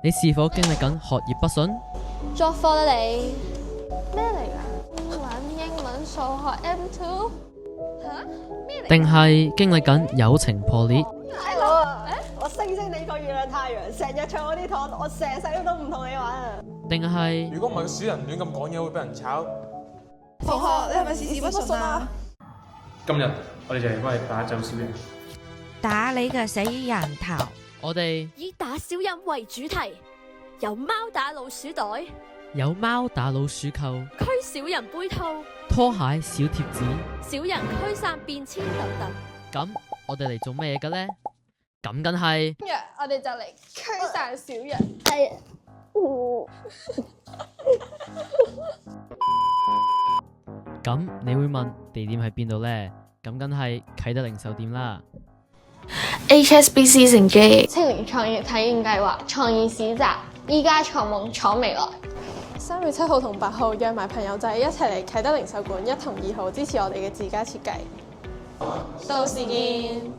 你是否經歷緊學業不順？作課啦你？咩嚟㗎？英文、數學 M2？嚇？咩嚟？定係經歷緊友情破裂？大佬啊！我星星你個月亮太陽，成日唱我啲堂，我成世都唔同你玩啊！定係如果唔係個小人亂咁講嘢，會俾人炒。同學，你係咪事事不順啊？今日我哋就嚟幫你打走小人。打你個死人頭！我哋以打小人為主題，有貓打老鼠袋、有貓打老鼠扣、驅小人杯套、拖鞋小貼紙。小人驅散變遷等等。咁我哋嚟做咩嘅呢？咁梗係今日我哋就嚟驅散小人。係。咁，你會問地點喺邊度呢？咁梗係啟德零售店啦。HSBC 承接青年創業體驗計劃創意市集，依家創夢闖未來。3月7號同8號約埋朋友仔一齊嚟啟德零售館1同2號支持我哋嘅自家設計。到時見。